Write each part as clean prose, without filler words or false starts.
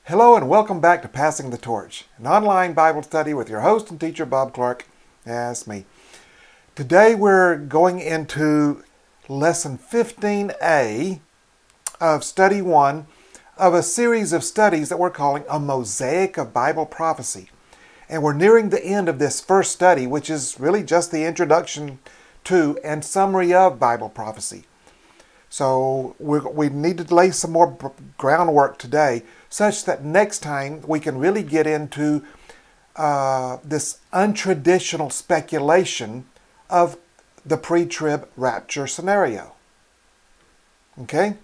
Hello and welcome back to Passing the Torch, an online Bible study with your host and teacher, Bob Clark. That's me. Today we're going into Lesson 15A of Study 1 of a series of studies that we're calling a Mosaic of Bible Prophecy. And we're nearing the end of this first study, which is really just the introduction to and summary of Bible prophecy. So we need to lay some more groundwork today such that next time we can really get into this untraditional speculation of the pre-trib rapture scenario. Okay?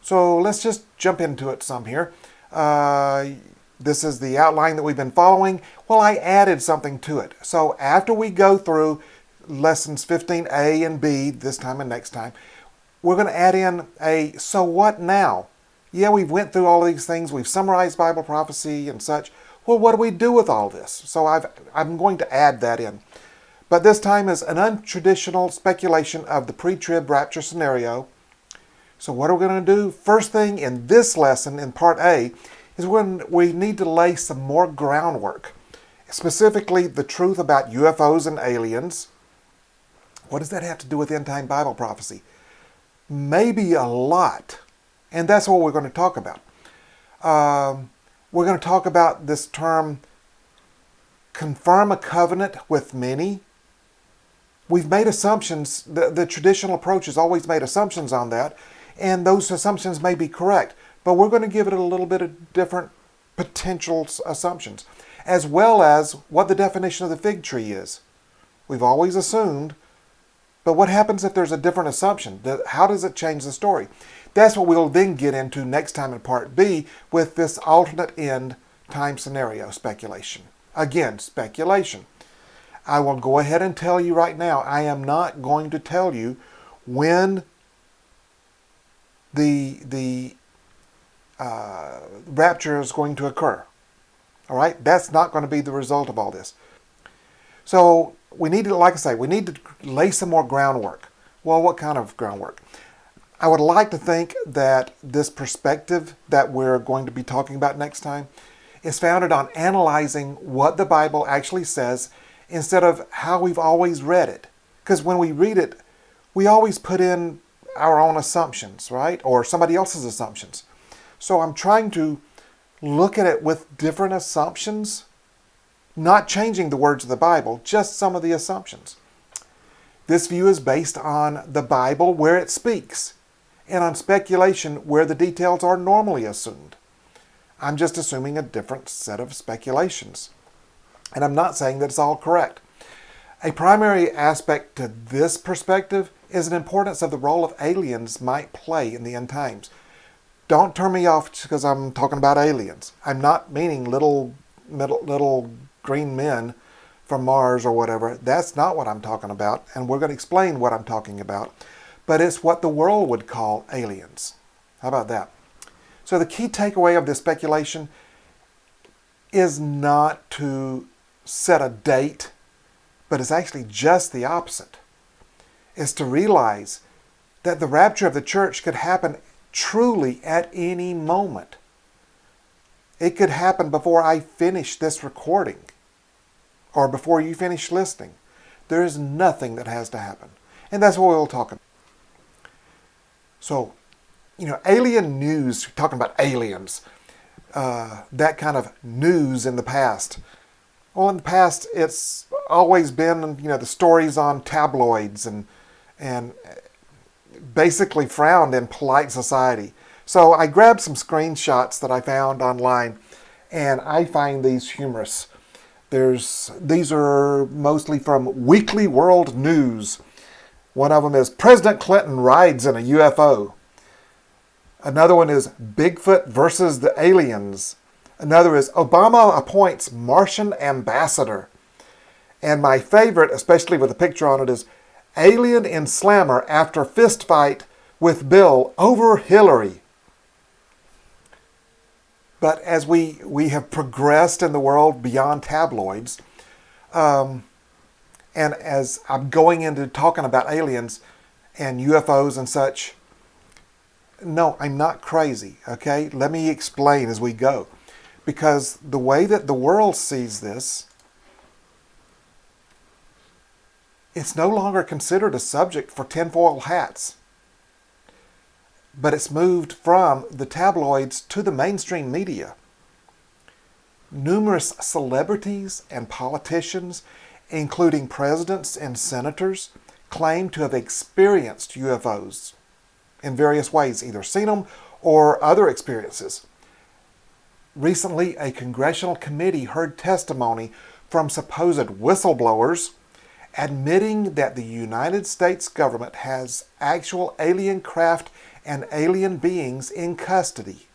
So let's just jump into it some here. This is the outline that we've been following. Well, I added something to it. So after we go through lessons 15A and B this time and next time, we're going to add in a so what now? Yeah, we've went through all these things. We've summarized Bible prophecy and such. Well, what do we do with all this? So I'm going to add that in. But this time is an untraditional speculation of the pre-trib rapture scenario. So what are we going to do? First thing in this lesson, in part A, is when we need to lay some more groundwork. Specifically, the truth about UFOs and aliens. What does that have to do with end-time Bible prophecy? Maybe a lot. And that's what we're going to talk about. We're going to talk about this term, confirm a covenant with many. We've made assumptions. The traditional approach has always made assumptions on that, and those assumptions may be correct, but we're going to give it a little bit of different potential assumptions, as well as what the definition of the fig tree is. We've always assumed, but what happens if there's a different assumption? How does it change the story? That's what we'll then get into next time in part B with this alternate end time scenario speculation. Again, speculation. I will go ahead and tell you right now, I am not going to tell you when the rapture is going to occur. All right? That's not going to be the result of all this. So we need to, like I say, we need to lay some more groundwork. Well, what kind of groundwork? I would like to think that this perspective that we're going to be talking about next time is founded on analyzing what the Bible actually says instead of how we've always read it. Because when we read it, we always put in our own assumptions, right? Or somebody else's assumptions. So I'm trying to look at it with different assumptions, not changing the words of the Bible, just some of the assumptions. This view is based on the Bible where it speaks, and on speculation where the details are normally assumed. I'm just assuming a different set of speculations. And I'm not saying that it's all correct. A primary aspect to this perspective is an importance of the role of aliens might play in the end times. Don't turn me off because I'm talking about aliens. I'm not meaning little green men from Mars or whatever. That's not what I'm talking about, and we're going to explain what I'm talking about. But it's what the world would call aliens. How about that? So the key takeaway of this speculation is not to set a date, but it's actually just the opposite. It's to realize that the rapture of the church could happen truly at any moment. It could happen before I finish this recording or before you finish listening. There is nothing that has to happen. And that's what we'll talk about. So, alien news, talking about aliens, that kind of news in the past. Well, in the past, it's always been, the stories on tabloids and basically frowned in polite society. So I grabbed some screenshots that I found online, and I find these humorous. These are mostly from Weekly World News. One of them is President Clinton rides in a UFO. Another one is Bigfoot versus the aliens. Another is Obama appoints Martian ambassador. And my favorite, especially with a picture on it, is Alien in Slammer after fist fight with Bill over Hillary. But as we have progressed in the world beyond tabloids, and as I'm going into talking about aliens and UFOs and such, No, I'm not crazy, okay? Let me explain as we go. Because the way that the world sees this, it's no longer considered a subject for tinfoil hats. But it's moved from the tabloids to the mainstream media. Numerous celebrities and politicians, including presidents and senators, claim to have experienced UFOs in various ways, either seen them or other experiences. Recently, a congressional committee heard testimony from supposed whistleblowers admitting that the United States government has actual alien craft and alien beings in custody.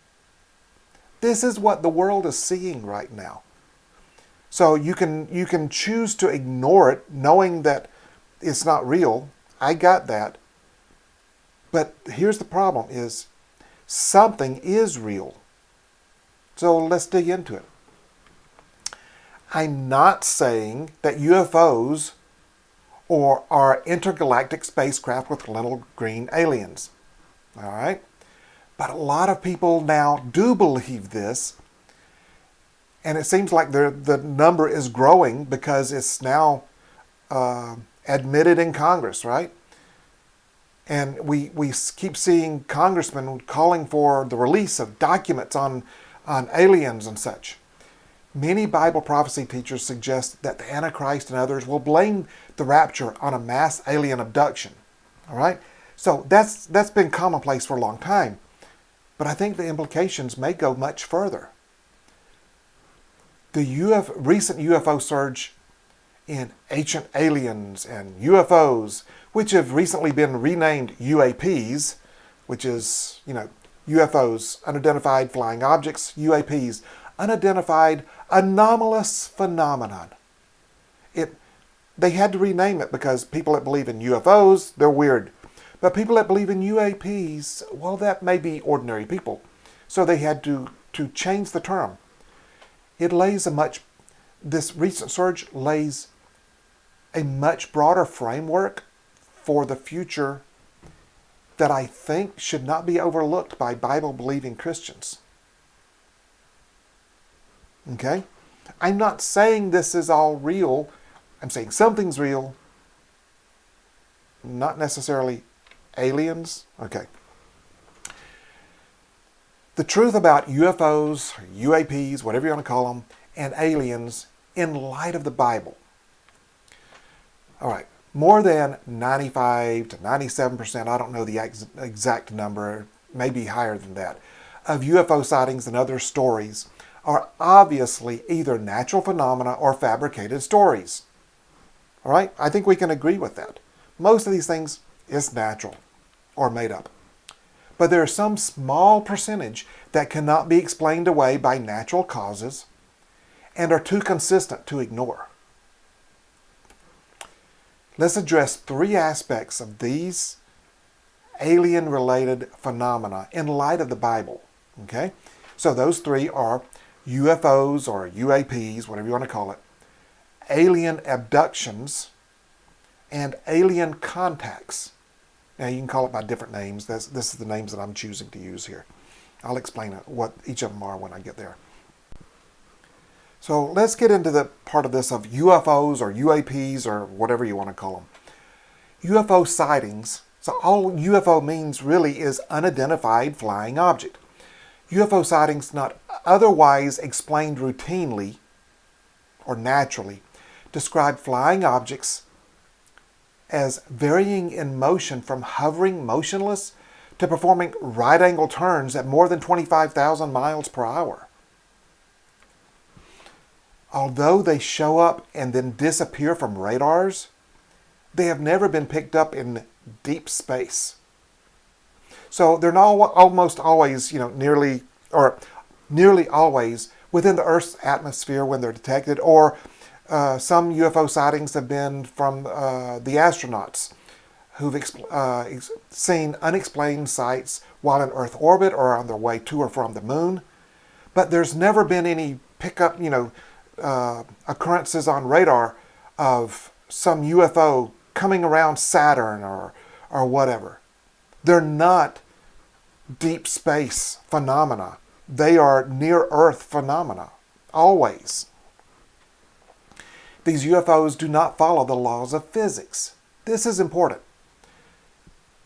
This is what the world is seeing right now. So you can choose to ignore it, knowing that it's not real. I got that. But here's the problem is something is real. So let's dig into it. I'm not saying that UFOs are intergalactic spacecraft with little green aliens. All right? But a lot of people now do believe this. And it seems like the number is growing because it's now admitted in Congress, right? And we keep seeing congressmen calling for the release of documents on aliens and such. Many Bible prophecy teachers suggest that the Antichrist and others will blame the rapture on a mass alien abduction. All right? So that's been commonplace for a long time. But I think the implications may go much further. The recent UFO surge in ancient aliens and UFOs, which have recently been renamed UAPs, which is, UFOs, unidentified flying objects, UAPs, unidentified anomalous phenomenon. They had to rename it because people that believe in UFOs, they're weird. But people that believe in UAPs, well, that may be ordinary people. So they had to change the term. This recent surge lays a much broader framework for the future that I think should not be overlooked by Bible-believing Christians. Okay? I'm not saying this is all real. I'm saying something's real. Not necessarily aliens. Okay. The truth about UFOs, UAPs, whatever you want to call them, and aliens in light of the Bible. All right. More than 95 to 97%, I don't know the exact number, maybe higher than that, of UFO sightings and other stories are obviously either natural phenomena or fabricated stories. All right? I think we can agree with that. Most of these things is natural or made up. But there is some small percentage that cannot be explained away by natural causes and are too consistent to ignore. Let's address three aspects of these alien-related phenomena in light of the Bible. Okay? So those three are UFOs or UAPs, whatever you want to call it, alien abductions, and alien contacts. Now you can call it by different names. This is the names that I'm choosing to use here. I'll explain what each of them are when I get there. So let's get into the part of this of UFOs or UAPs or whatever you want to call them. UFO sightings, so all UFO means really is unidentified flying object. UFO sightings not otherwise explained routinely or naturally describe flying objects as varying in motion from hovering motionless to performing right-angle turns at more than 25,000 miles per hour. Although they show up and then disappear from radars, they have never been picked up in deep space. So they're not almost always, nearly always within the Earth's atmosphere when they're detected, or some UFO sightings have been from the astronauts who've seen unexplained sights while in Earth orbit or on their way to or from the moon. But there's never been any pickup, occurrences on radar of some UFO coming around Saturn or whatever. They're not deep space phenomena. They are near-Earth phenomena, always. These UFOs do not follow the laws of physics. This is important.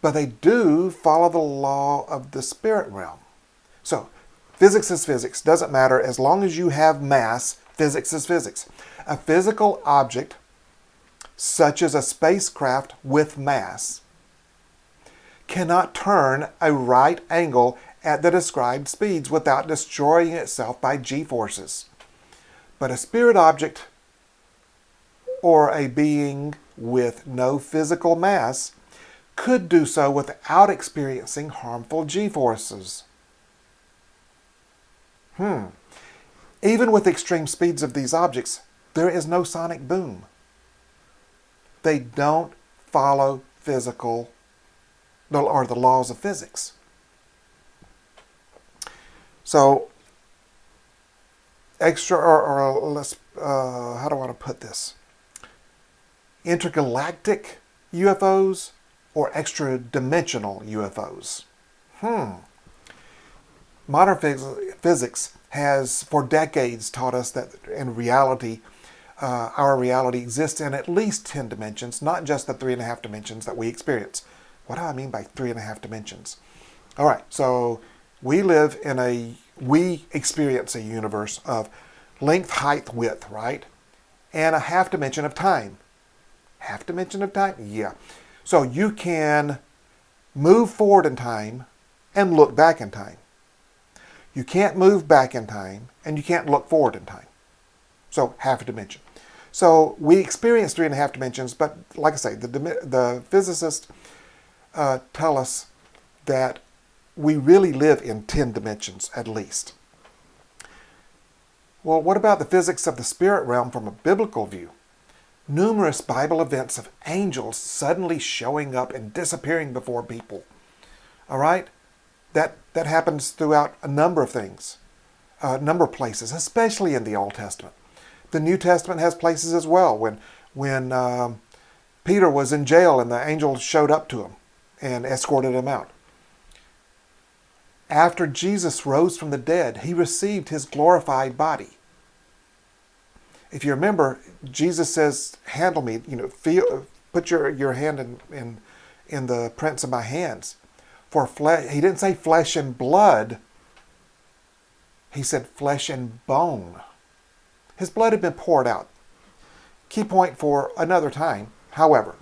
But they do follow the law of the spirit realm. So, physics is physics. Doesn't matter. As long as you have mass, physics is physics. A physical object, such as a spacecraft with mass, cannot turn a right angle at the described speeds without destroying itself by g-forces. But a spirit object or a being with no physical mass could do so without experiencing harmful g-forces. Even with extreme speeds of these objects, there is no sonic boom. They don't follow physical or the laws of physics. So, how do I want to put this? Intergalactic UFOs or extra-dimensional UFOs? Modern physics has for decades taught us that in reality, our reality exists in at least 10 dimensions, not just the 3.5 dimensions that we experience. What do I mean by 3.5 dimensions? All right, so we experience a universe of length, height, width, right? And a half dimension of time. Half dimension of time? Yeah. So you can move forward in time and look back in time. You can't move back in time and you can't look forward in time. So half a dimension. So we experience 3.5 dimensions, but like I say, the physicists tell us that we really live in 10 dimensions at least. Well, what about the physics of the spirit realm from a biblical view? Numerous Bible events of angels suddenly showing up and disappearing before people. All right? That happens throughout a number of things, a number of places, especially in the Old Testament. The New Testament has places as well. When Peter was in jail and the angel showed up to him and escorted him out. After Jesus rose from the dead, he received his glorified body. If you remember, Jesus says, "Handle me, put your hand in the prints of my hands." For flesh, he didn't say flesh and blood. He said flesh and bone. His blood had been poured out. Key point for another time. However,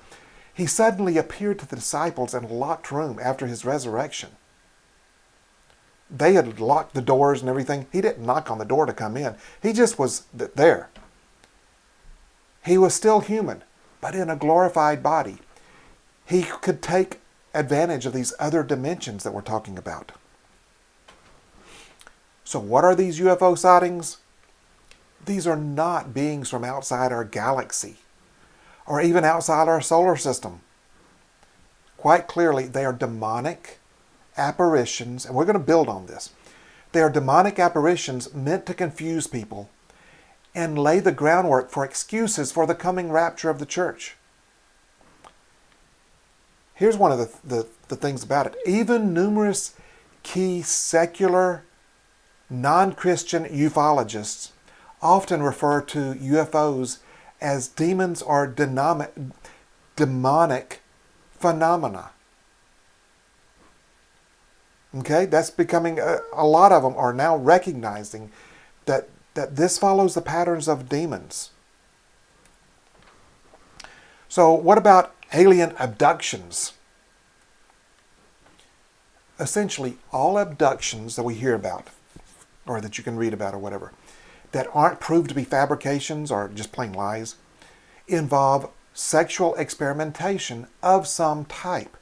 he suddenly appeared to the disciples in a locked room after his resurrection. They had locked the doors and everything. He didn't knock on the door to come in. He just was there. He was still human, but in a glorified body. He could take advantage of these other dimensions that we're talking about. So what are these UFO sightings? These are not beings from outside our galaxy or even outside our solar system. Quite clearly, they are demonic apparitions, and we're going to build on this. They are demonic apparitions meant to confuse people and lay the groundwork for excuses for the coming rapture of the church. Here's one of the things about it. Even numerous key secular, non-Christian ufologists often refer to UFOs as demons or demonic phenomena. Okay, that's becoming, a lot of them are now recognizing that this follows the patterns of demons. So what about alien abductions? Essentially, all abductions that we hear about, or that you can read about or whatever, that aren't proved to be fabrications or just plain lies, involve sexual experimentation of some type,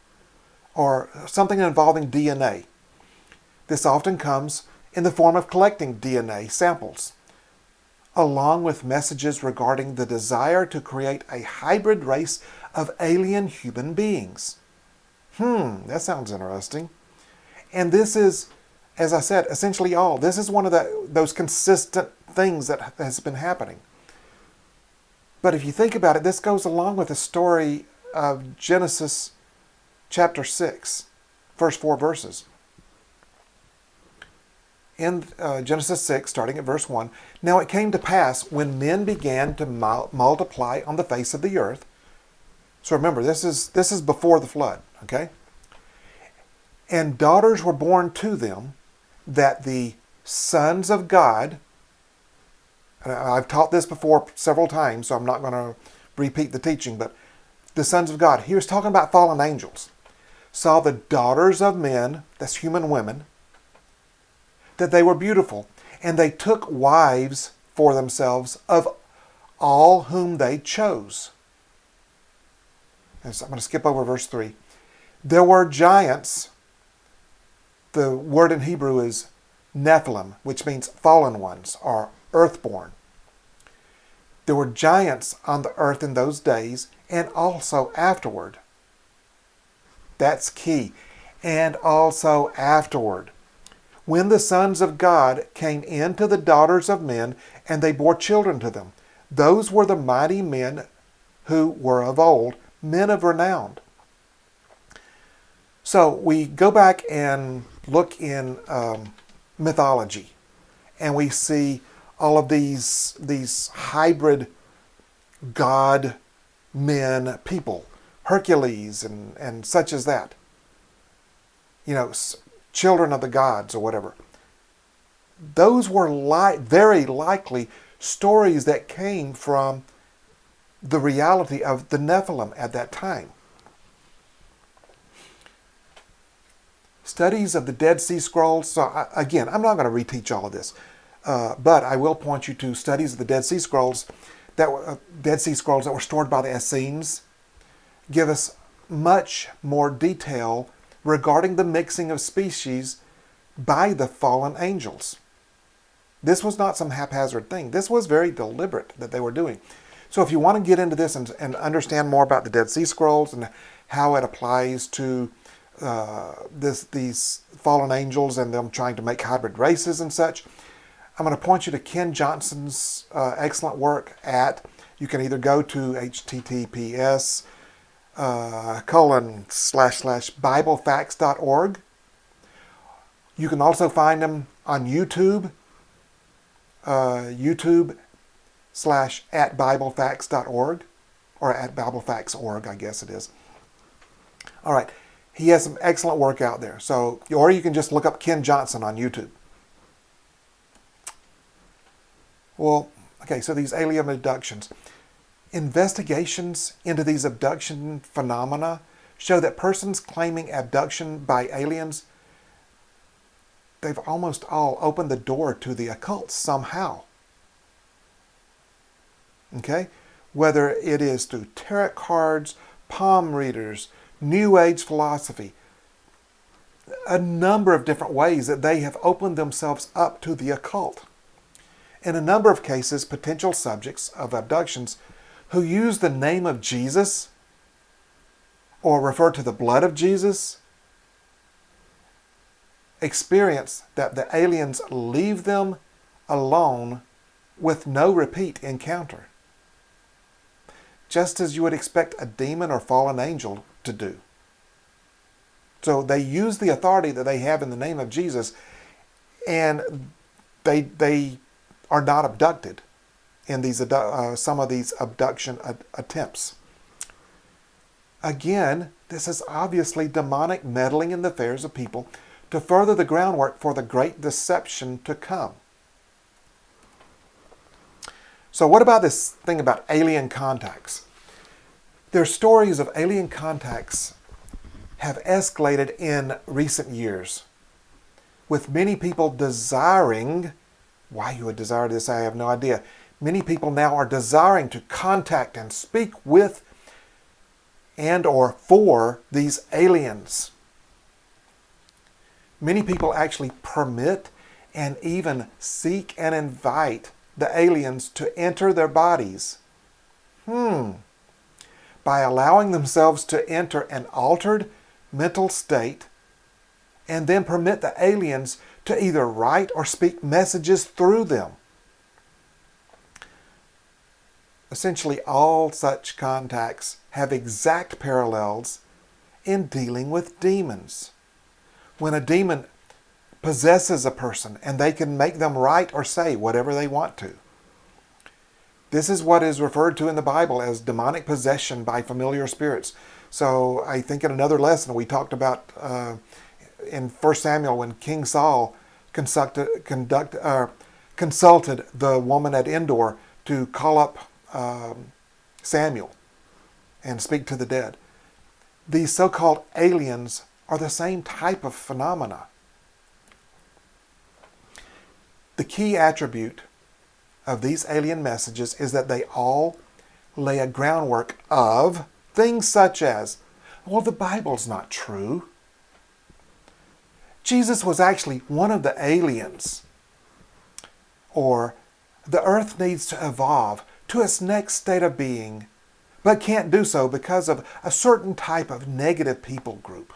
or something involving DNA. This often comes in the form of collecting DNA samples, along with messages regarding the desire to create a hybrid race of alien human beings. That sounds interesting. And this is, as I said, essentially all. This is one of those consistent things that has been happening. But if you think about it, this goes along with the story of Genesis chapter 6, first 4 verses. in Genesis 6, starting at verse 1, "Now it came to pass when men began to multiply on the face of the earth." So remember, this is before the flood, okay? "And daughters were born to them, that the sons of God," and I've taught this before several times, so I'm not going to repeat the teaching, but the sons of God, he was talking about fallen angels, "saw the daughters of men," that's human women, "that they were beautiful, and they took wives for themselves of all whom they chose." And so I'm going to skip over verse 3. "There were giants," the word in Hebrew is Nephilim, which means fallen ones or earthborn. "There were giants on the earth in those days, and also afterward." That's key. "And also afterward, when the sons of God came in to the daughters of men, and they bore children to them. Those were the mighty men who were of old, men of renown." So we go back and look in mythology, and we see all of these hybrid god men people, Hercules and such as that. You know, children of the gods or whatever. Those were very likely stories that came from the reality of the Nephilim at that time. Studies of the Dead Sea Scrolls. So again, I'm not going to reteach all of this, but I will point you to studies of the Dead Sea Scrolls that were stored by the Essenes. Give us much more detail regarding the mixing of species by the fallen angels. This was not some haphazard thing. This was very deliberate that they were doing. So if you want to get into this and understand more about the Dead Sea Scrolls and how it applies to these fallen angels and them trying to make hybrid races and such, I'm going to point you to Ken Johnson's excellent work you can either go to https ://biblefacts.org. You can also find him on YouTube, YouTube/@biblefacts.org, or @biblefacts.org, I guess it is. All right. He has some excellent work out there. So, or you can just look up Ken Johnson on YouTube. Well, okay, so these alien abductions. Investigations into these abduction phenomena show that persons claiming abduction by aliens, they've almost all opened the door to the occult somehow. Okay? Whether it is through tarot cards, palm readers, New Age philosophy, a number of different ways that they have opened themselves up to the occult. In a number of cases, potential subjects of abductions who use the name of Jesus or refer to the blood of Jesus experience that the aliens leave them alone with no repeat encounter, just as you would expect a demon or fallen angel to do. So they use the authority that they have in the name of Jesus, and they are not abducted in these some of these abduction attempts. Again, this is obviously demonic meddling in the affairs of people to further the groundwork for the great deception to come. So what about this thing about alien contacts? Their stories of alien contacts have escalated in recent years, with many people desiring, why you would desire this, I have no idea. Many people now are desiring to contact and speak with and or for these aliens. Many people actually permit and even seek and invite the aliens to enter their bodies. By allowing themselves to enter an altered mental state and then permit the aliens to either write or speak messages through them. Essentially, all such contacts have exact parallels in dealing with demons. When a demon possesses a person, and they can make them write or say whatever they want to. This is what is referred to in the Bible as demonic possession by familiar spirits. So I think in another lesson we talked about in 1 Samuel when King Saul consulted the woman at Endor to call up Samuel and speak to the dead. These so-called aliens are the same type of phenomena. The key attribute of these alien messages is that they all lay a groundwork of things such as, well, the Bible's not true. Jesus was actually one of the aliens. Or the earth needs to evolve to its next state of being, but can't do so because of a certain type of negative people group.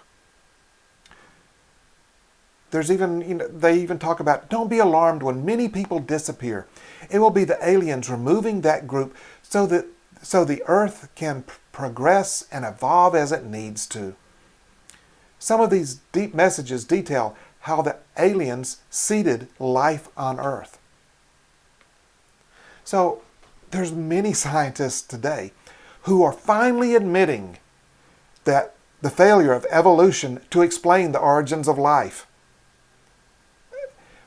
There's even, they even talk about, don't be alarmed when many people disappear. It will be the aliens removing that group so the earth can progress and evolve as it needs to. Some of these deep messages detail how the aliens seeded life on earth. So there's many scientists today who are finally admitting that the failure of evolution to explain the origins of life.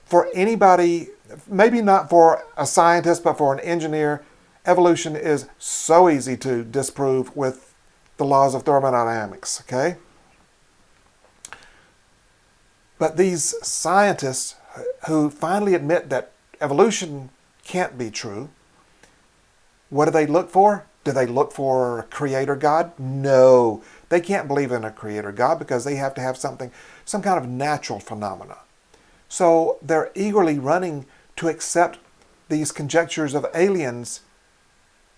For anybody, maybe not for a scientist, but for an engineer, evolution is so easy to disprove with the laws of thermodynamics, okay? But these scientists who finally admit that evolution can't be true, what do they look for? Do they look for a creator God? No. They can't believe in a creator God because they have to have some kind of natural phenomena. So they're eagerly running to accept these conjectures of aliens,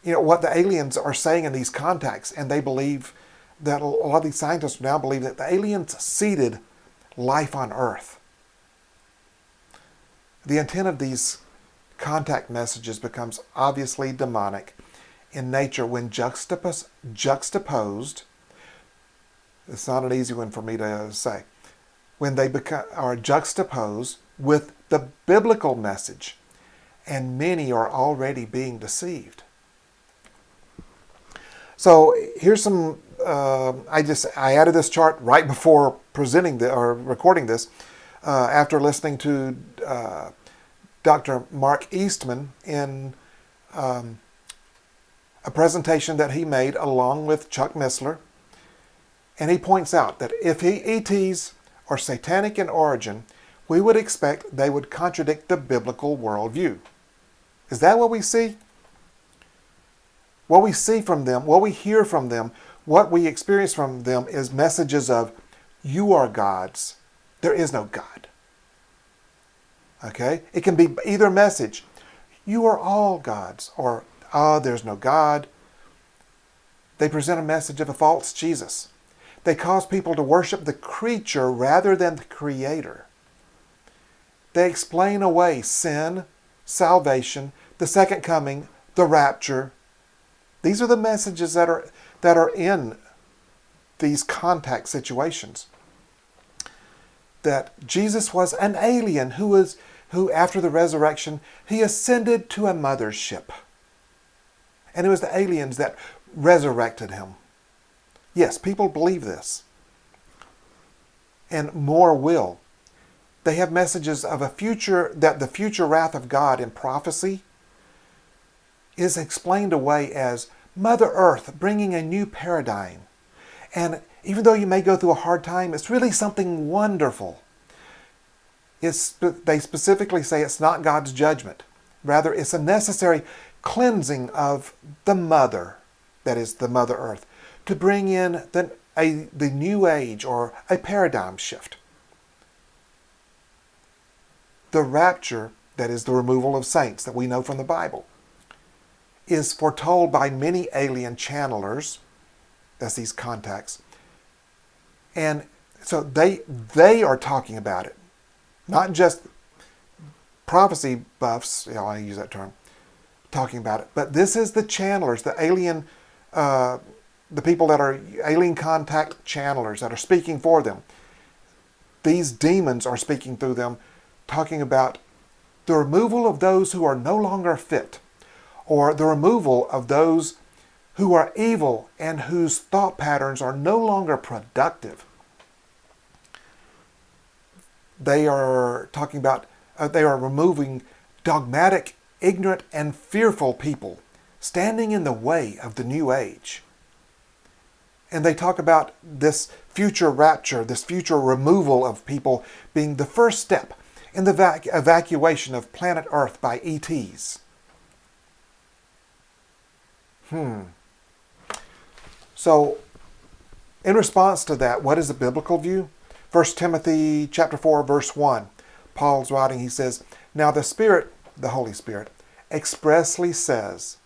what the aliens are saying in these contacts, and they believe that a lot of these scientists now believe that the aliens seeded life on Earth. The intent of these contact messages becomes obviously demonic in nature when juxtaposed. It's not an easy one for me to say. When they are juxtaposed with the biblical message, and many are already being deceived. So here's some. I added this chart right before recording this, after listening to Dr. Mark Eastman in a presentation that he made along with Chuck Missler, and he points out that if ETs are satanic in origin, we would expect they would contradict the biblical worldview. Is that what we see? What we see from them, what we hear from them, what we experience from them is messages of, you are gods. There is no God. Okay? It can be either message, you are all gods, or, there's no God. They present a message of a false Jesus. They cause people to worship the creature rather than the Creator. They explain away sin, salvation, the second coming, the rapture. These are the messages that are in these contact situations. That Jesus was an alien who after the resurrection, he ascended to a mothership. And it was the aliens that resurrected him. Yes, people believe this. And more will. They have messages of that the future wrath of God in prophecy is explained away as Mother Earth bringing a new paradigm. And even though you may go through a hard time, it's really something wonderful. They specifically say it's not God's judgment. Rather, it's a necessary cleansing of the mother, that is the Mother Earth, to bring in the new age or a paradigm shift. The rapture, that is the removal of saints that we know from the Bible, is foretold by many alien channelers, that's these contacts. And so they are talking about it. Not just prophecy buffs, I use that term, talking about it. But this is the channelers, the alien, the people that are alien contact channelers that are speaking for them. these demons are speaking through them, talking about the removal of those who are no longer fit, or the removal of those who are evil and whose thought patterns are no longer productive. They are talking about, they are removing dogmatic, ignorant, and fearful people standing in the way of the new age. And they talk about this future rapture, this future removal of people being the first step in the evacuation of planet Earth by ETs. So, in response to that, what is the biblical view? 1 Timothy chapter 4, verse 1. Paul's writing, he says, "Now the Spirit, the Holy Spirit, expressly says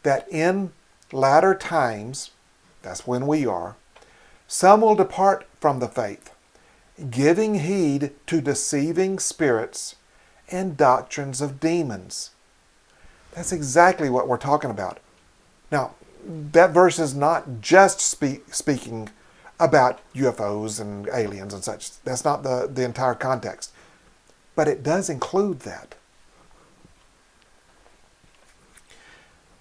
that in latter times," that's when we are, "some will depart from the faith, giving heed to deceiving spirits and doctrines of demons." That's exactly what we're talking about. Now, that verse is not just speaking about UFOs and aliens and such. That's not the entire context. But it does include that.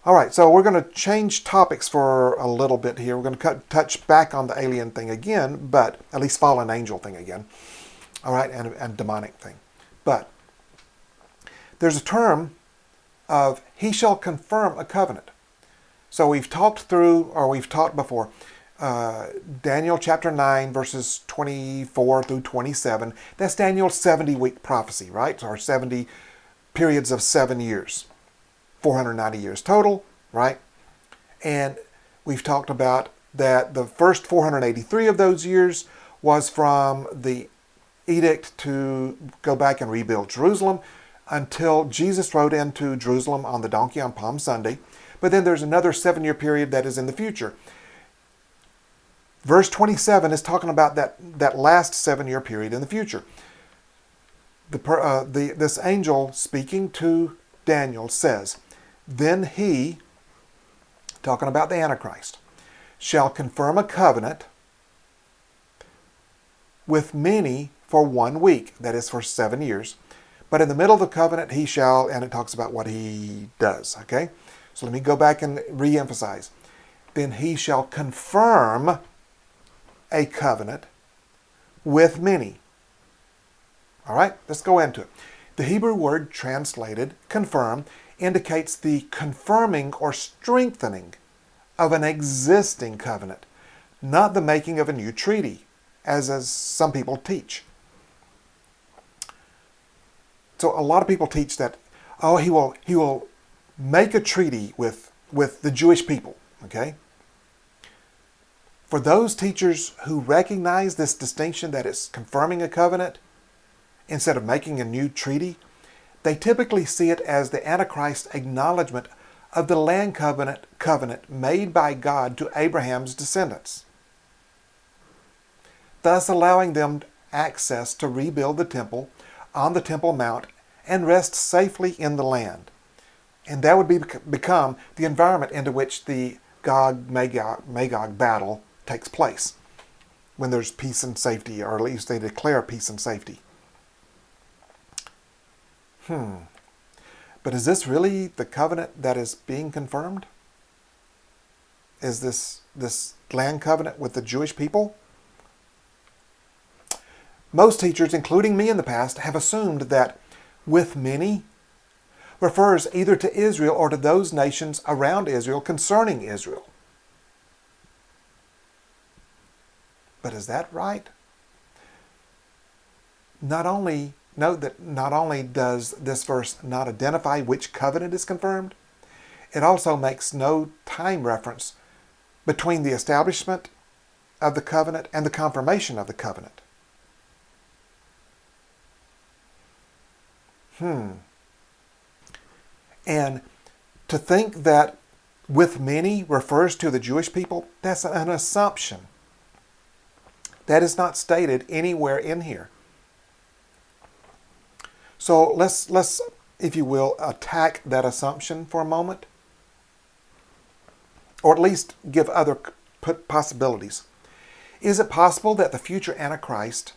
All right, so we're going to change topics for a little bit here. We're going to touch back on the alien thing again, but at least fallen angel thing again. All right, and demonic thing. But there's a term of "he shall confirm a covenant." So we've talked before, Daniel chapter 9, verses 24 through 27. That's Daniel's 70-week prophecy, right? Or 70 periods of 7 years. 490 years total, right? And we've talked about that the first 483 of those years was from the edict to go back and rebuild Jerusalem until Jesus rode into Jerusalem on the donkey on Palm Sunday. But then there's another 7-year period that is in the future. Verse 27 is talking about that last 7-year period in the future. This angel speaking to Daniel says, "Then he," talking about the Antichrist, "shall confirm a covenant with many for 1 week," that is for 7 years. "But in the middle of the covenant he shall," and it talks about what he does, okay? So let me go back and re-emphasize. "Then he shall confirm a covenant with many." All right, let's go into it. The Hebrew word translated confirm indicates the confirming or strengthening of an existing covenant, not the making of a new treaty, as some people teach. So a lot of people teach that, oh, he will make a treaty with the Jewish people, okay? For those teachers who recognize this distinction that it's confirming a covenant instead of making a new treaty, they typically see it as the Antichrist's acknowledgement of the land covenant made by God to Abraham's descendants, thus allowing them access to rebuild the temple on the Temple Mount and rest safely in the land. And that would become the environment into which the Gog-Magog battle takes place, when there's peace and safety, or at least they declare peace and safety. But is this really the covenant that is being confirmed? Is this land covenant with the Jewish people? Most teachers, including me in the past, have assumed that "with many" refers either to Israel or to those nations around Israel concerning Israel. But is that right? Note that not only does this verse not identify which covenant is confirmed, it also makes no time reference between the establishment of the covenant and the confirmation of the covenant. And to think that "with many" refers to the Jewish people, that's an assumption. That is not stated anywhere in here. So let's, if you will, attack that assumption for a moment, or at least give other possibilities. Is it possible that the future Antichrist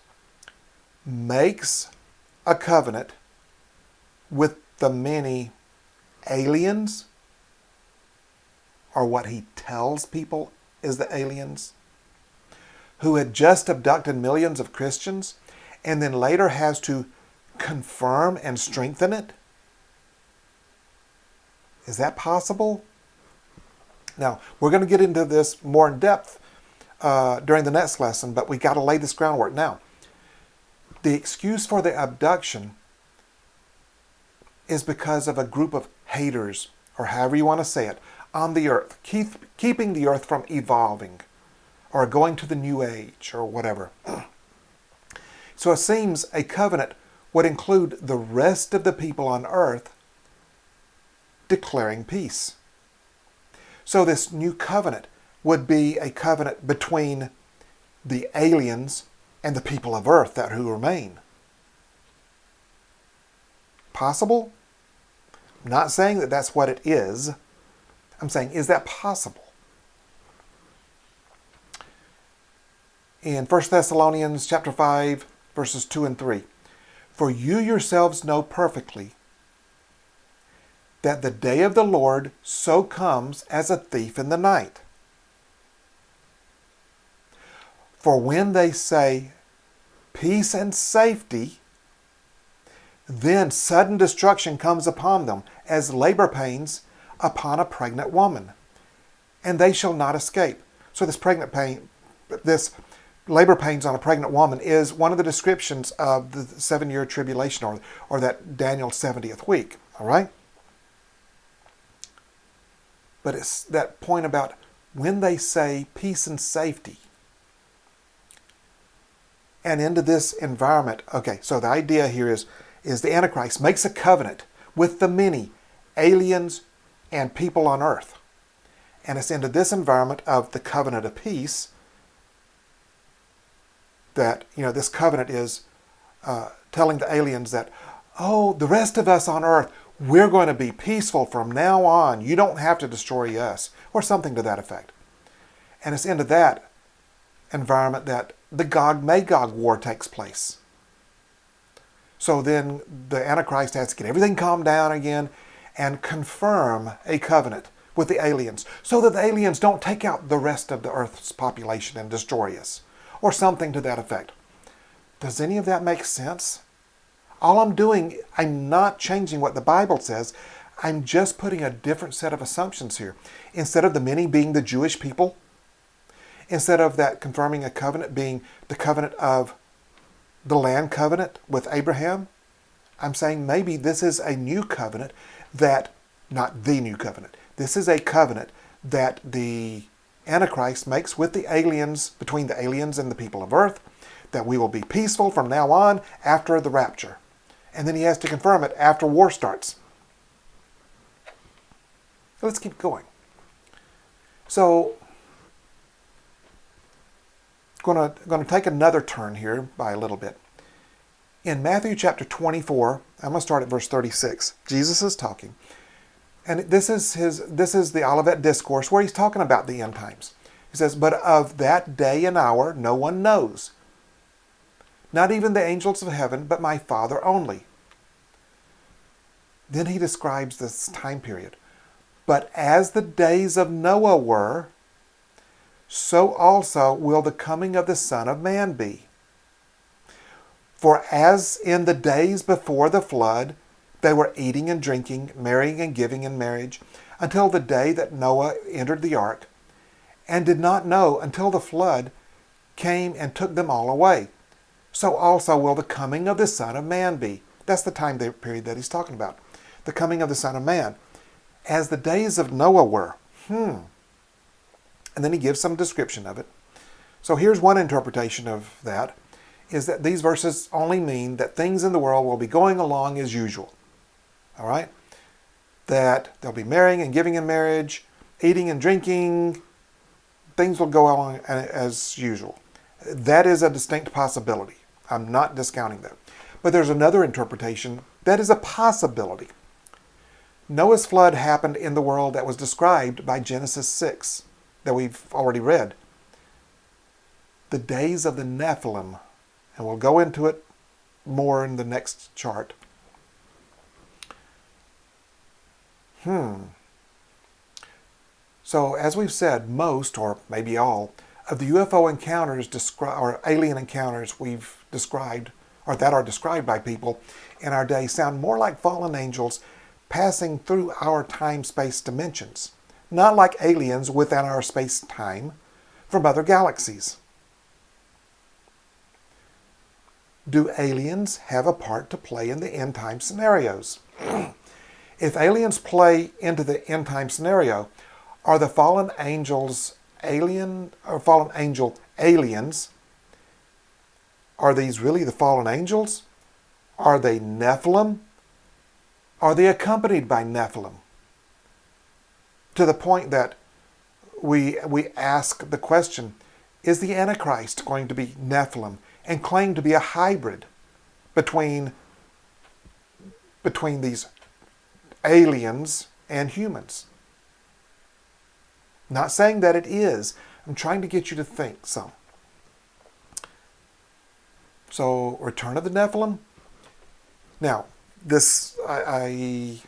makes a covenant with the many aliens, or what he tells people is the aliens, who had just abducted millions of Christians, and then later has to confirm and strengthen it? Is that possible? Now, we're going to get into this more in depth during the next lesson, but we got to lay this groundwork now. The excuse for the abduction is because of a group of haters, or however you want to say it, on the earth, keeping the earth from evolving or going to the new age or whatever. So it seems a covenant would include the rest of the people on earth declaring peace. So this new covenant would be a covenant between the aliens and the people of earth that who remain. Possible? I'm not saying that that's what it is. I'm saying, is that possible? In 1 Thessalonians chapter 5, verses 2 and 3, for you yourselves know perfectly that the day of the Lord so comes as a thief in the night. For when they say peace and safety, then sudden destruction comes upon them as labor pains upon a pregnant woman, and they shall not escape. So this labor pains on a pregnant woman is one of the descriptions of the 7-year tribulation, or that Daniel's 70th week. All right? But it's that point about when they say peace and safety. And into this environment, okay, so the idea here is the Antichrist makes a covenant with the many aliens and people on earth. And it's into this environment of the covenant of peace that, this covenant is telling the aliens that, oh, the rest of us on earth, we're going to be peaceful from now on. You don't have to destroy us, or something to that effect. And it's into that environment that the Gog-Magog war takes place. So then the Antichrist has to get everything calmed down again and confirm a covenant with the aliens so that the aliens don't take out the rest of the earth's population and destroy us, or something to that effect. Does any of that make sense? All I'm doing, I'm not changing what the Bible says. I'm just putting a different set of assumptions here. Instead of the many being the Jewish people, instead of that confirming a covenant being the covenant of the land covenant with Abraham, I'm saying maybe this is a new covenant that, not the new covenant, this is a covenant that the Antichrist makes with the aliens, between the aliens and the people of earth, that we will be peaceful from now on after the rapture. And then he has to confirm it after war starts. So let's keep going. So, going to take another turn here by a little bit. In Matthew chapter 24, I'm going to start at verse 36. Jesus is talking. And this is the Olivet Discourse where he's talking about the end times. He says, but of that day and hour no one knows, not even the angels of heaven, but my Father only. Then he describes this time period. But as the days of Noah were, so also will the coming of the Son of Man be. For as in the days before the flood, they were eating and drinking, marrying and giving in marriage, until the day that Noah entered the ark, and did not know until the flood came and took them all away. So also will the coming of the Son of Man be. That's the time period that he's talking about. The coming of the Son of Man. As the days of Noah were. And then he gives some description of it. So here's one interpretation of that, is that these verses only mean that things in the world will be going along as usual. All right? That they'll be marrying and giving in marriage, eating and drinking. Things will go along as usual. That is a distinct possibility. I'm not discounting that. But there's another interpretation that is a possibility. Noah's flood happened in the world that was described by Genesis 6, that we've already read. The days of the Nephilim. And we'll go into it more in the next chart. So as we've said, most, or maybe all, of the UFO encounters or alien encounters we've described, or that are described by people in our day, sound more like fallen angels passing through our time-space dimensions, not like aliens within our space-time from other galaxies. Do aliens have a part to play in the end-time scenarios? If aliens play into the end-time scenario, are the fallen angels alien or fallen angel aliens? Are these really the fallen angels? Are they Nephilim? Are they accompanied by Nephilim? To the point that we ask the question, is the Antichrist going to be Nephilim and claim to be a hybrid between these aliens and humans? Not saying that it is. I'm trying to get you to think some. So, Return of the Nephilim. Now, this, I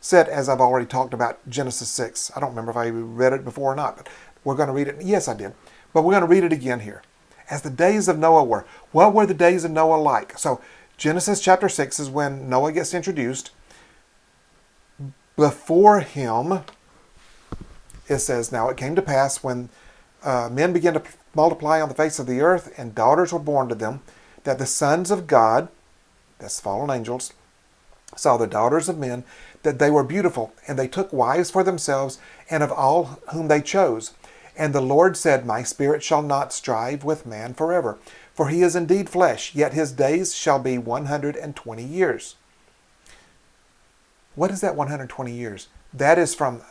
said, as I've already talked about, Genesis 6. I don't remember if I read it before or not, but we're going to read it. Yes, I did. But we're going to read it again here. As the days of Noah were. What were the days of Noah like? So, Genesis chapter 6 is when Noah gets introduced. Before him, it says, now it came to pass when men began to multiply on the face of the earth and daughters were born to them, that the sons of God, that's fallen angels, saw the daughters of men, that they were beautiful, and they took wives for themselves and of all whom they chose. And the Lord said, my spirit shall not strive with man forever, for he is indeed flesh, yet his days shall be 120 years. What is that 120 years? That is from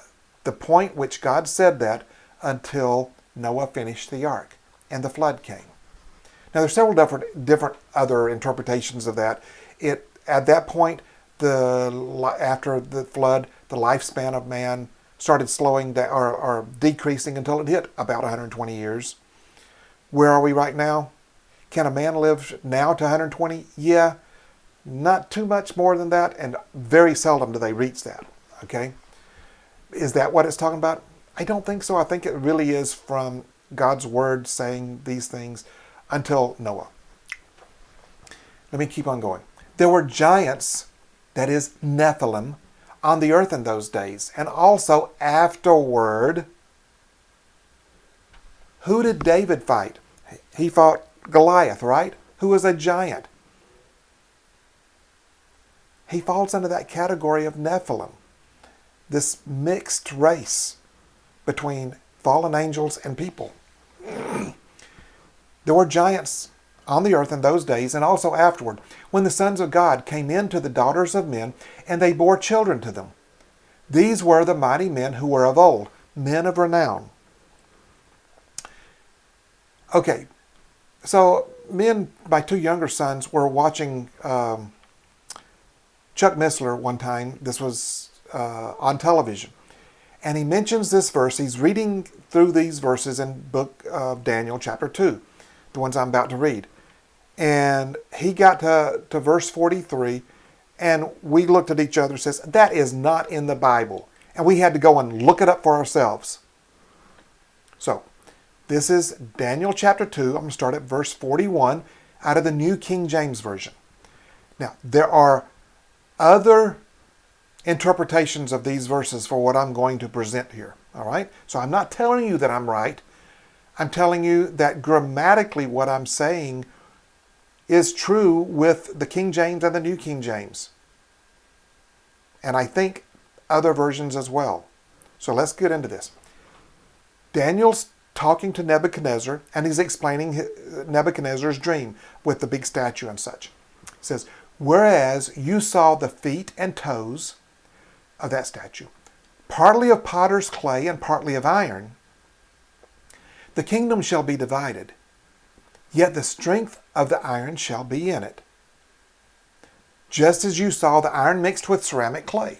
the point which God said that until Noah finished the ark and the flood came. Now there's several different other interpretations of that. At that point, after the flood, the lifespan of man started slowing down or decreasing until it hit about 120 years. Where are we right now? Can a man live now to 120? Yeah, not too much more than that, and very seldom do they reach that. Okay. Is that what it's talking about? I don't think so. I think it really is from God's word saying these things until Noah. Let me keep on going. There were giants, that is Nephilim, on the earth in those days, and also afterward. Who did David fight? He fought Goliath, right? Who was a giant. He falls under that category of Nephilim. This mixed race between fallen angels and people. There were giants on the earth in those days and also afterward, when the sons of God came in to the daughters of men, and they bore children to them. These were the mighty men who were of old, men of renown. Okay, so my two younger sons were watching Chuck Missler one time. This was on television. And he mentions this verse. He's reading through these verses in book of Daniel chapter 2, the ones I'm about to read. And he got to verse 43, and we looked at each other and says, that is not in the Bible. And we had to go and look it up for ourselves. So, this is Daniel chapter 2. I'm going to start at verse 41 out of the New King James Version. Now, there are other interpretations of these verses for what I'm going to present here. All right? So I'm not telling you that I'm right. I'm telling you that grammatically what I'm saying is true with the King James and the New King James. And I think other versions as well. So let's get into this. Daniel's talking to Nebuchadnezzar, and he's explaining Nebuchadnezzar's dream with the big statue and such. It says, whereas you saw the feet and toes of that statue, partly of potter's clay and partly of iron, the kingdom shall be divided, yet the strength of the iron shall be in it, just as you saw the iron mixed with ceramic clay.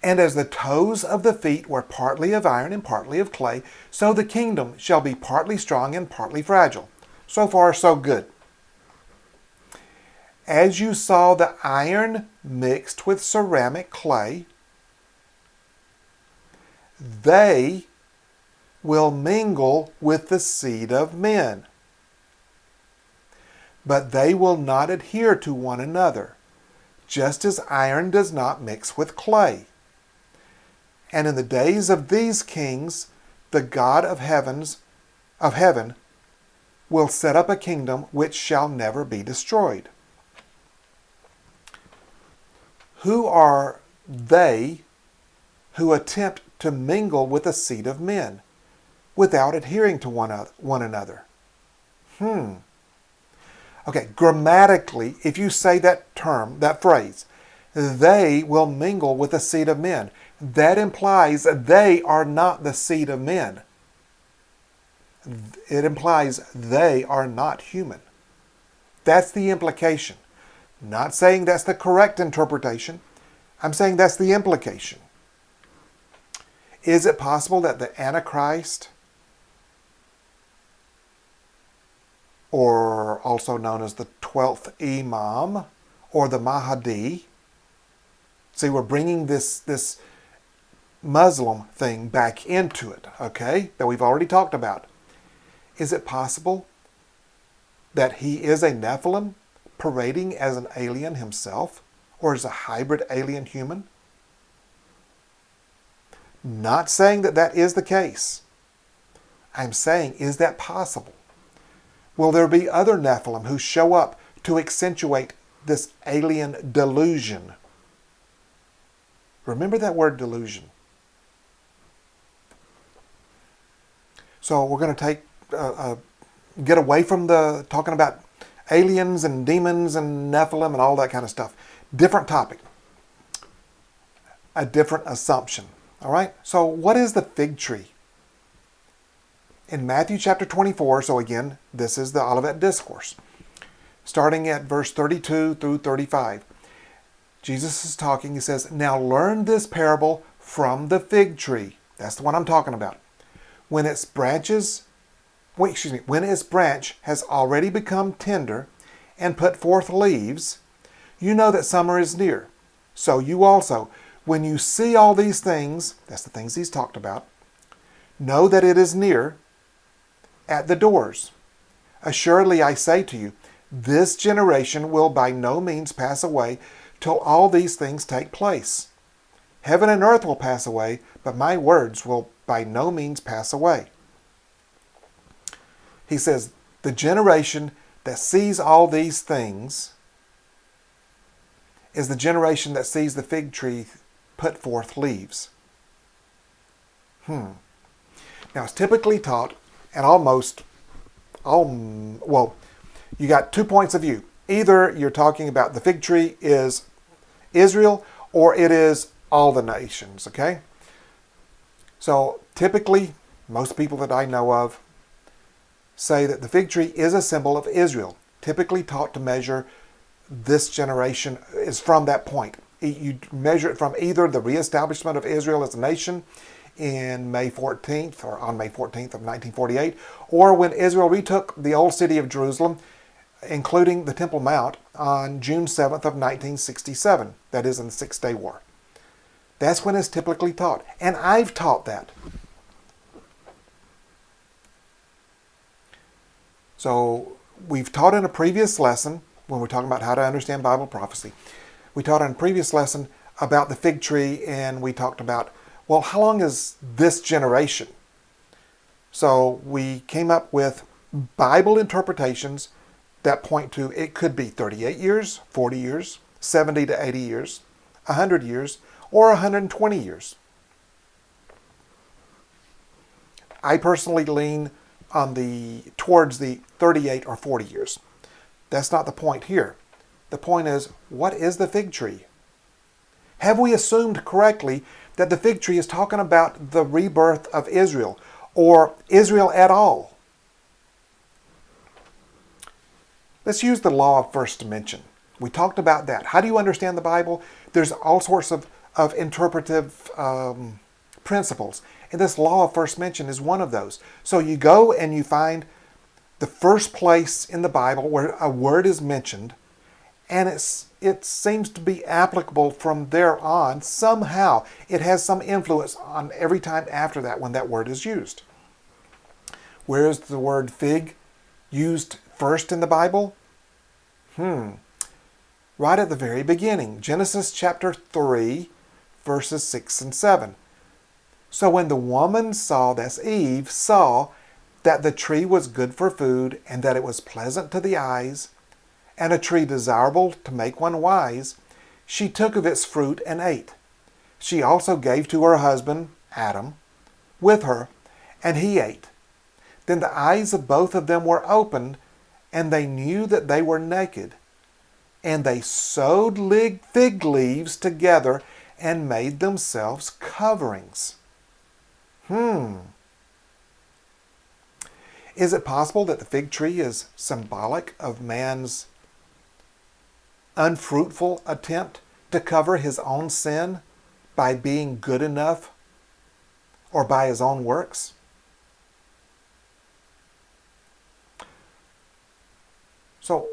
And as the toes of the feet were partly of iron and partly of clay, so the kingdom shall be partly strong and partly fragile. So far, so good. as you saw the iron mixed with ceramic clay, they will mingle with the seed of men. But they will not adhere to one another, just as iron does not mix with clay. And in the days of these kings, the God of heaven will set up a kingdom which shall never be destroyed. Who are they who attempt to mingle with the seed of men without adhering to one another? Okay, grammatically, if you say that term, that phrase, they will mingle with the seed of men, that implies they are not the seed of men. It implies they are not human. That's the implication. Not saying that's the correct interpretation. I'm saying that's the implication. Is it possible that the Antichrist, or also known as the 12th Imam, or the Mahdi. See, we're bringing this Muslim thing back into it, okay, that we've already talked about. Is it possible that he is a Nephilim parading as an alien himself, or as a hybrid alien human? Not saying that that is the case. I'm saying, is that possible? Will there be other Nephilim who show up to accentuate this alien delusion? Remember that word delusion. So we're going to get away from the talking about aliens and demons and Nephilim and all that kind of stuff. Different topic. A different assumption. All right? So what is the fig tree? In Matthew chapter 24, so again, this is the Olivet Discourse, starting at verse 32 through 35. Jesus is talking. He says, "Now learn this parable from the fig tree." That's the one I'm talking about. When its branch has already become tender and put forth leaves, you know that summer is near. So you also, when you see all these things, that's the things he's talked about, know that it is near, at the doors. Assuredly I say to you, this generation will by no means pass away till all these things take place. Heaven and earth will pass away, but my words will by no means pass away. He says, the generation that sees all these things is the generation that sees the fig tree put forth leaves. Now it's typically taught, and you got 2 points of view. Either you're talking about the fig tree is Israel, or it is all the nations, okay? So typically, most people that I know of say that the fig tree is a symbol of Israel, typically taught to measure this generation is from that point. You measure it from either the reestablishment of Israel as a nation in May 14th, or on May 14th of 1948, or when Israel retook the old city of Jerusalem, including the Temple Mount, on June 7th of 1967, that is in the Six-Day War. That's when it's typically taught, and I've taught that. So we've taught in a previous lesson, when we're talking about how to understand Bible prophecy, we taught in a previous lesson about the fig tree, and we talked about, well, how long is this generation? So we came up with Bible interpretations that point to it could be 38 years, 40 years, 70 to 80 years, 100 years, or 120 years. I personally lean towards the 38 or 40 years. That's not the point here. The point is, what is the fig tree? Have we assumed correctly that the fig tree is talking about the rebirth of Israel, or Israel at all? Let's use the law of first mention. We talked about that. How do you understand the Bible? There's all sorts of interpretive principles, and this law of first mention is one of those. So you go and you find the first place in the Bible where a word is mentioned, And it seems to be applicable from there on somehow. It has some influence on every time after that when that word is used. Where is the word fig used first in the Bible? Right at the very beginning. Genesis chapter 3, verses 6 and 7. So when the woman saw, that's Eve, saw that the tree was good for food and that it was pleasant to the eyes, and a tree desirable to make one wise, she took of its fruit and ate. She also gave to her husband, Adam, with her, and he ate. Then the eyes of both of them were opened, and they knew that they were naked. And they sewed fig leaves together and made themselves coverings. Is it possible that the fig tree is symbolic of man's unfruitful attempt to cover his own sin by being good enough or by his own works? So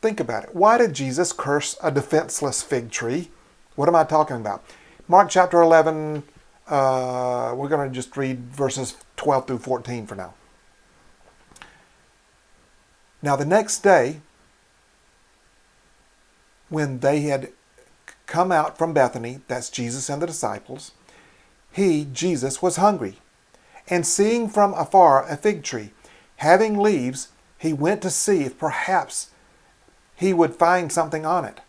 think about it. Why did Jesus curse a defenseless fig tree? What am I talking about? Mark chapter 11, we're going to just read verses 12 through 14 for now. Now the next day, when they had come out from Bethany, that's Jesus and the disciples, Jesus, was hungry. And seeing from afar a fig tree, having leaves, he went to see if perhaps he would find something on it.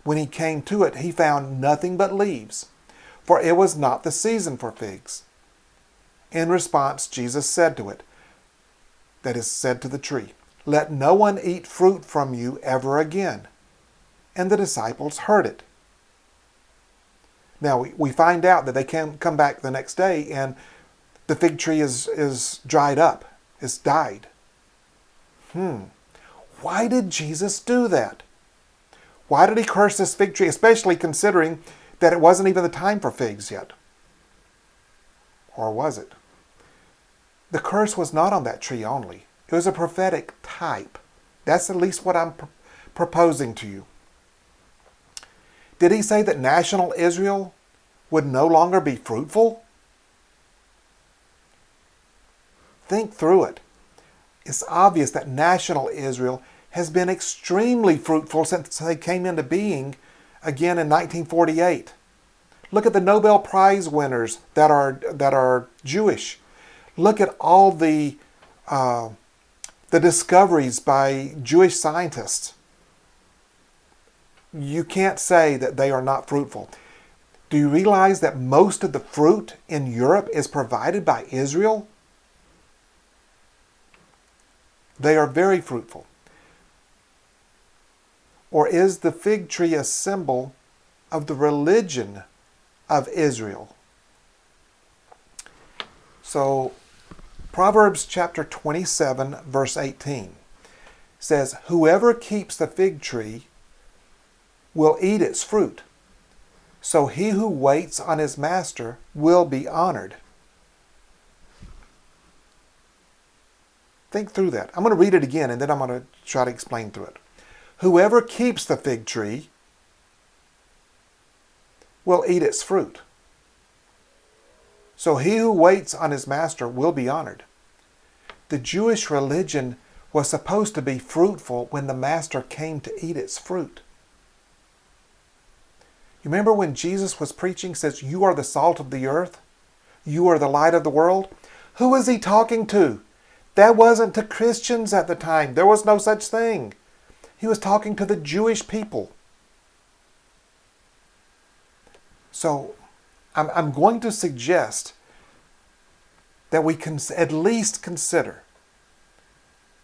When he came to it, he found nothing but leaves, for it was not the season for figs. In response, Jesus said to it, that is, said to the tree, "Let no one eat fruit from you ever again." And the disciples heard it. Now we find out that they come back the next day and the fig tree is dried up. It's died. Why did Jesus do that? Why did he curse this fig tree, especially considering that it wasn't even the time for figs yet? Or was it? The curse was not on that tree only. It was a prophetic type. That's at least what I'm proposing to you. Did he say that national Israel would no longer be fruitful? Think through it. It's obvious that national Israel has been extremely fruitful since they came into being again in 1948. Look at the Nobel Prize winners that are Jewish. Look at all the discoveries by Jewish scientists. You can't say that they are not fruitful. Do you realize that most of the fruit in Europe is provided by Israel? They are very fruitful. Or is the fig tree a symbol of the religion of Israel? So, Proverbs chapter 27, verse 18 says, "Whoever keeps the fig tree will eat its fruit. So he who waits on his master will be honored." Think through that. I'm going to read it again and then I'm going to try to explain through it. Whoever keeps the fig tree will eat its fruit. So he who waits on his master will be honored. The Jewish religion was supposed to be fruitful when the master came to eat its fruit. You remember when Jesus was preaching, says, "You are the salt of the earth. You are the light of the world." Who was he talking to? That wasn't to Christians at the time. There was no such thing. He was talking to the Jewish people. So I'm going to suggest that we can at least consider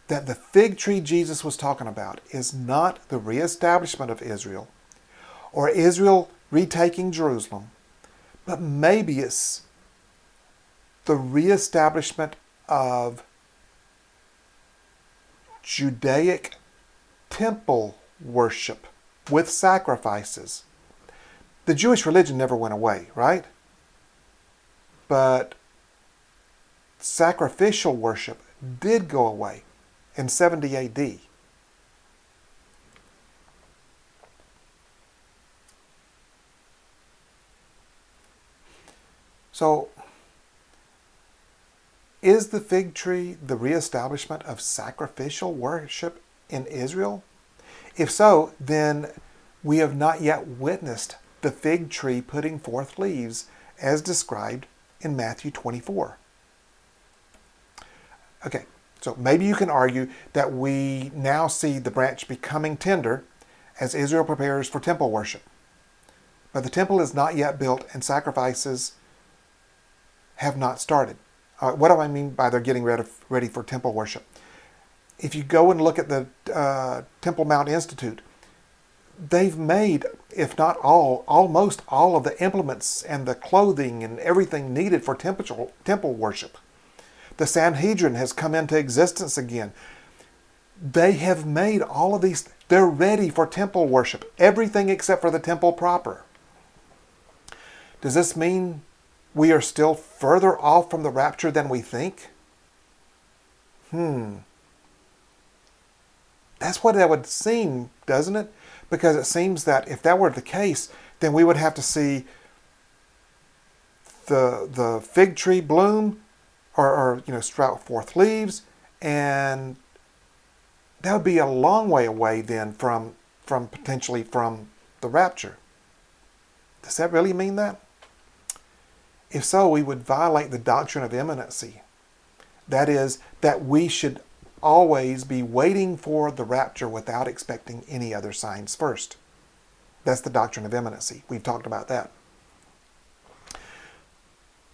that the fig tree Jesus was talking about is not the reestablishment of Israel or Israel retaking Jerusalem, but maybe it's the reestablishment of Judaic temple worship with sacrifices. The Jewish religion never went away, right? But sacrificial worship did go away in 70 AD. So, is the fig tree the reestablishment of sacrificial worship in Israel? If so, then we have not yet witnessed the fig tree putting forth leaves as described in Matthew 24. Okay, so maybe you can argue that we now see the branch becoming tender as Israel prepares for temple worship. But the temple is not yet built and sacrifices have not started. What do I mean by they're getting ready for temple worship? If you go and look at the Temple Mount Institute, they've made, if not all, almost all of the implements and the clothing and everything needed for temple worship. The Sanhedrin has come into existence again. They have made all of these, they're ready for temple worship. Everything except for the temple proper. Does this mean we are still further off from the rapture than we think? That's what that would seem, doesn't it? Because it seems that if that were the case, then we would have to see the fig tree bloom or sprout forth leaves, and that would be a long way away then from potentially from the rapture. Does that really mean that? If so, we would violate the doctrine of imminency. That is, that we should always be waiting for the rapture without expecting any other signs first. That's the doctrine of imminency. We've talked about that.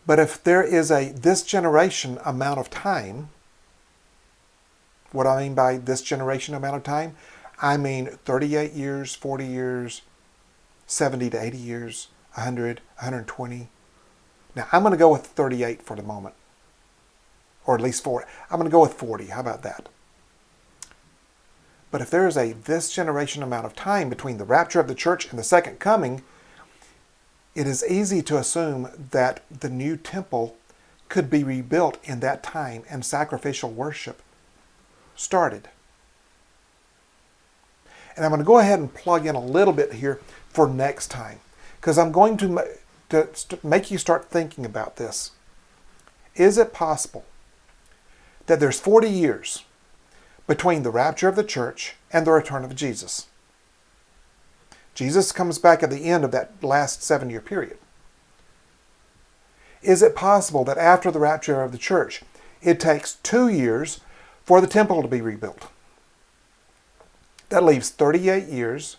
But if there is a this generation amount of time, what I mean by this generation amount of time, I mean 38 years, 40 years, 70 to 80 years, 100, 120. Now, I'm going to go with 38 for the moment. Or at least 40. I'm going to go with 40. How about that? But if there is a this generation amount of time between the rapture of the church and the second coming, it is easy to assume that the new temple could be rebuilt in that time and sacrificial worship started. And I'm going to go ahead and plug in a little bit here for next time, because I'm going to make you start thinking about this. Is it possible that there's 40 years between the rapture of the church and the return of Jesus? Jesus comes back at the end of that last 7-year period. Is it possible that after the rapture of the church, it takes 2 years for the temple to be rebuilt? That leaves 38 years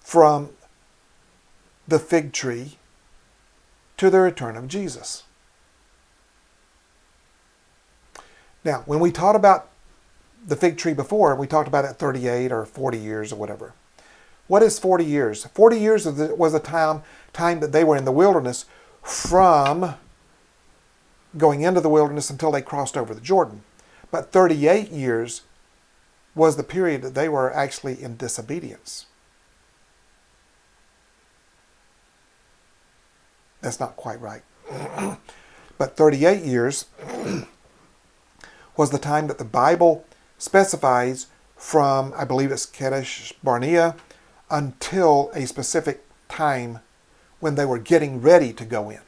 from the fig tree to the return of Jesus. Now, when we talked about the fig tree before, we talked about it 38 or 40 years or whatever. What is 40 years? 40 years was the time that they were in the wilderness from going into the wilderness until they crossed over the Jordan. But 38 years was the period that they were actually in disobedience. That's not quite right. But 38 years was the time that the Bible specifies from, I believe it's Kadesh Barnea, until a specific time when they were getting ready to go in.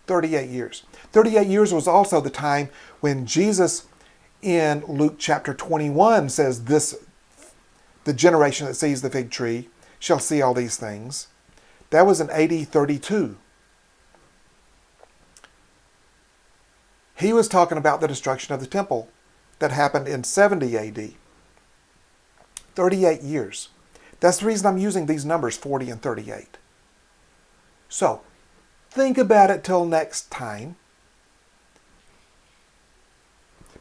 38 years. 38 years was also the time when Jesus in Luke chapter 21 says the generation that sees the fig tree shall see all these things. That was in AD 32. He was talking about the destruction of the temple that happened in 70 AD. 38 years. That's the reason I'm using these numbers, 40 and 38. So, think about it till next time.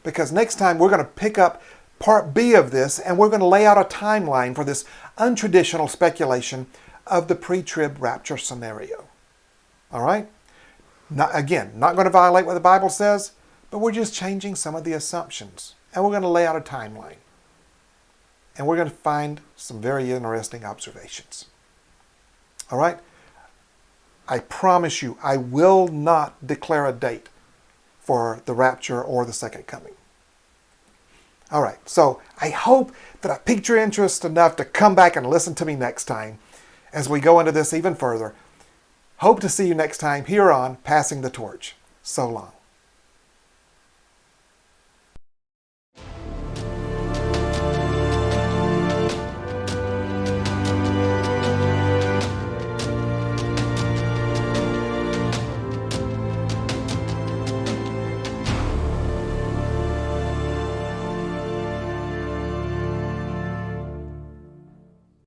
Because next time we're going to pick up part B of this and we're going to lay out a timeline for this untraditional speculation of the pre-trib rapture scenario. All right? Not going to violate what the Bible says, but we're just changing some of the assumptions. And we're going to lay out a timeline. And we're going to find some very interesting observations. All right? I promise you, I will not declare a date for the rapture or the second coming. All right, so I hope that I piqued your interest enough to come back and listen to me next time. as we go into this even further. Hope to see you next time here on Passing the Torch. So long.